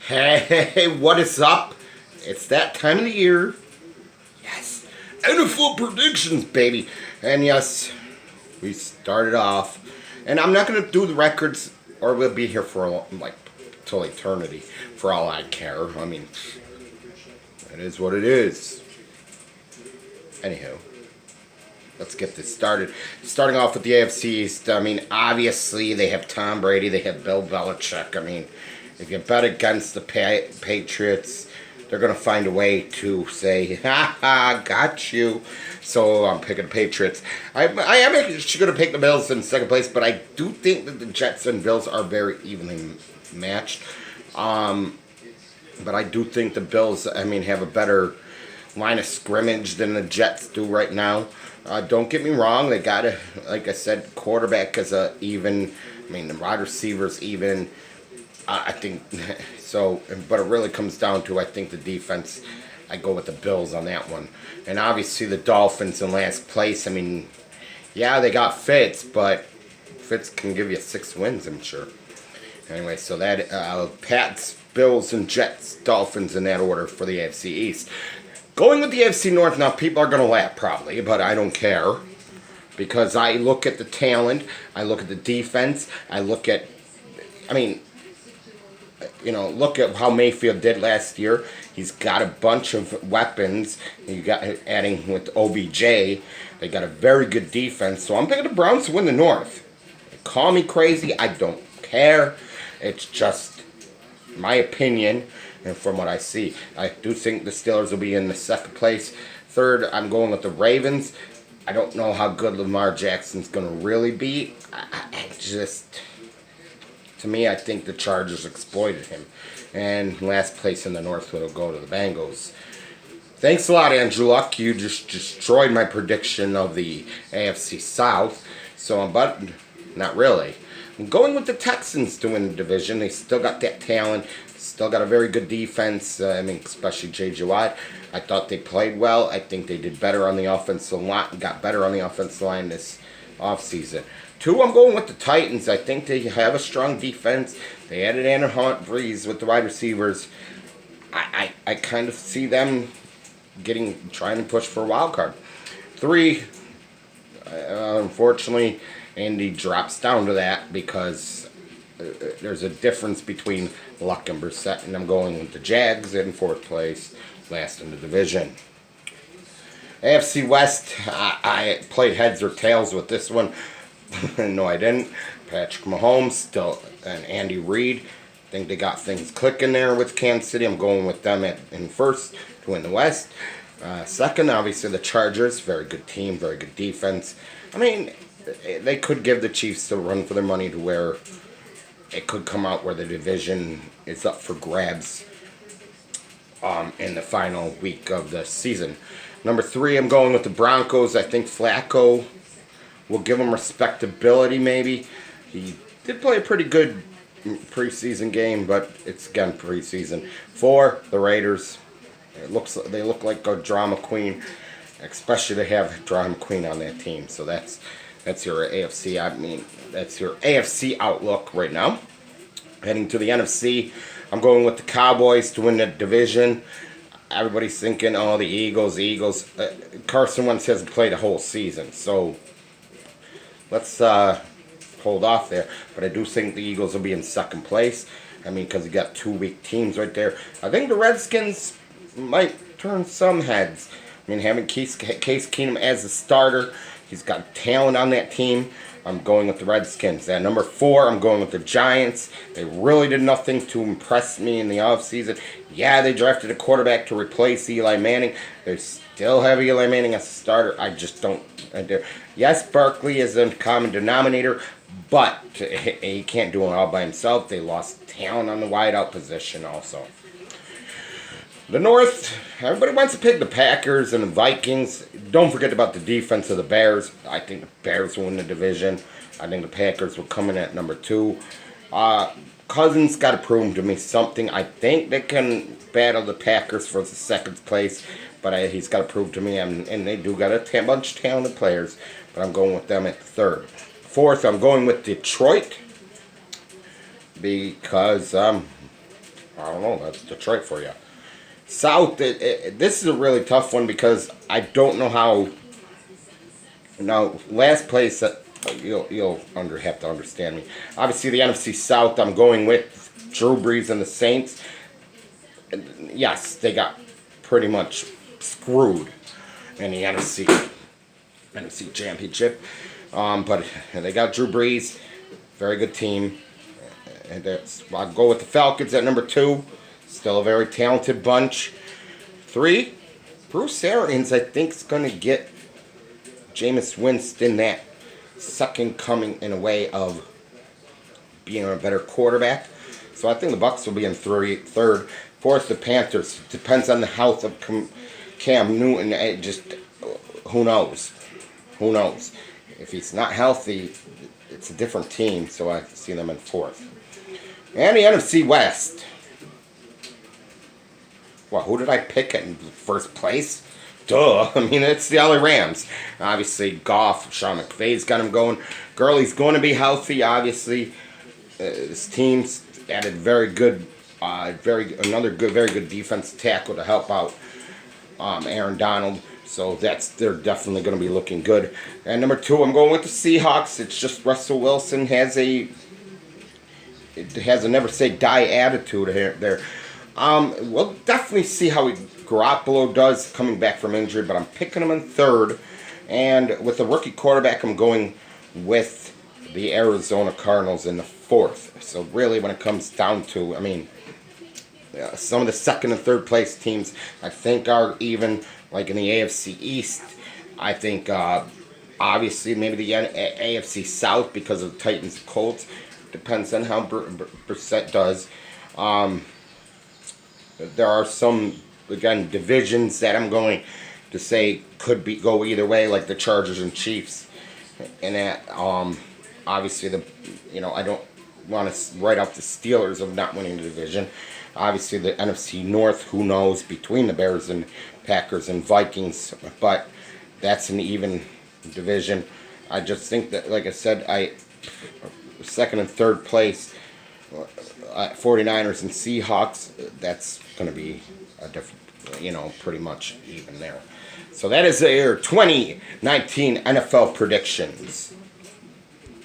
Hey, what is up? It's that time of the year. Yes. NFL predictions, baby. And yes, we started off. And I'm not going to do the records, or we'll be here for till eternity, for all I care. I mean, it is what it is. Anywho, let's get this started. Starting off with the AFC East, I mean, obviously they have Tom Brady, they have Bill Belichick. I mean, if you bet against the Patriots, they're going to find a way to say, ha ha, got you. So I'm picking the Patriots. I am actually going to pick the Bills in second place, but I do think that the Jets and Bills are very evenly matched. But I do think the Bills, have a better line of scrimmage than the Jets do right now. Don't get me wrong, they got a, like I said, quarterback is even. I mean, the wide receivers even. I think so, but it really comes down to I think the defense. I go with the Bills on that one, and obviously the Dolphins in last place. I mean, yeah, they got Fitz, but Fitz can give you 6 wins, I'm sure. Anyway, so that Pats, Bills, and Jets, Dolphins in that order for the AFC East. Going with the AFC North, now people are going to laugh probably, but I don't care. Because I look at the talent, I look at the defense, look at how Mayfield did last year. He's got a bunch of weapons. You got adding with OBJ. They got a very good defense. So I'm picking the Browns to win the North. Call me crazy. I don't care. It's just my opinion. And from what I see, I do think the Steelers will be in the second place. Third, I'm going with the Ravens. I don't know how good Lamar Jackson's going to really be. To me, I think the Chargers exploited him. And last place in the North will go to the Bengals. Thanks a lot, Andrew Luck. You just destroyed my prediction of the AFC South. But not really. I'm going with the Texans to win the division. They still got that talent. Still got a very good defense. Especially J.J. Watt. I thought they played well. I think they did better on the offensive line. Got better on the offensive line this offseason. 2, I'm going with the Titans. I think they have a strong defense. They added Anna Hunt, Breeze with the wide receivers. I kind of see them trying to push for a wild card. 3, unfortunately, Andy drops down to that because there's a difference between Luck and Brissett, and I'm going with the Jags in 4th place, last in the division. AFC West, I played heads or tails with this one. No, I didn't. Patrick Mahomes still, and Andy Reid. I think they got things clicking there with Kansas City. I'm going with them in first to win the West. Second, obviously the Chargers. Very good team, very good defense. They could give the Chiefs a run for their money to where it could come out where the division is up for grabs in the final week of the season. Number 3, I'm going with the Broncos. I think Flacco will give him respectability, maybe. He did play a pretty good preseason game, but it's, again, preseason. 4, the Raiders. They look like a drama queen, especially to have drama queen on that team. So that's your AFC. That's your AFC outlook right now. Heading to the NFC, I'm going with the Cowboys to win the division. Everybody's thinking, oh, the Eagles. Carson Wentz hasn't played a whole season, so let's hold off there. But I do think the Eagles will be in second place. Because you got 2 weak teams right there. I think the Redskins might turn some heads. Having Case Keenum as a starter, he's got talent on that team. I'm going with the Redskins. At number 4, I'm going with the Giants. They really did nothing to impress me in the offseason. Yeah, they drafted a quarterback to replace Eli Manning. They still have Eli Manning as a starter. I just don't. Yes, Barkley is a common denominator, but he can't do it all by himself. They lost talent on the wideout position also. The North, everybody wants to pick the Packers and the Vikings. Don't forget about the defense of the Bears. I think the Bears will win the division. I think the Packers will come in at number 2. Cousins got to prove to me something. I think they can battle the Packers for the second place, but he's got to prove to me, and they do got a bunch of talented players, but I'm going with them at the 3rd. 4th, I'm going with Detroit because I don't know. That's Detroit for you. South, this is a really tough one because I don't know how. Now, last place, you'll have to understand me. Obviously, the NFC South, I'm going with Drew Brees and the Saints. Yes, they got pretty much screwed in the NFC Championship. But they got Drew Brees, very good team. And I'll go with the Falcons at number 2. Still a very talented bunch. 3, Bruce Arians, I think, is going to get Jameis Winston that second coming in a way of being a better quarterback. So I think the Bucs will be in third. Fourth, the Panthers. Depends on the health of Cam Newton. It just, who knows? Who knows? If he's not healthy, it's a different team. So I see them in fourth. And the NFC West. Well, who did I pick in first place? Duh. I mean, it's the LA Rams. Obviously, Goff, Sean McVay's got him going. Gurley's going to be healthy, obviously. This team's added very good defensive tackle to help out Aaron Donald. So they're definitely going to be looking good. And number 2, I'm going with the Seahawks. It's just Russell Wilson has a never say die attitude there. We'll definitely see how Garoppolo does coming back from injury, but I'm picking him in third. And with the rookie quarterback, I'm going with the Arizona Cardinals in the fourth. So really, when it comes down to, I mean, some of the second and third place teams, I think are even, like in the AFC East. I think, obviously, maybe the AFC South because of the Titans and Colts. Depends on how Brissett does. There are some, again, divisions that I'm going to say could go either way, like the Chargers and Chiefs. And that, obviously, I don't want to write off the Steelers of not winning the division. Obviously, the NFC North, who knows, between the Bears and Packers and Vikings. But that's an even division. I just think that, like I said, second and third place, 49ers and Seahawks, that's going to be a different, pretty much even there. So that is your 2019 NFL predictions.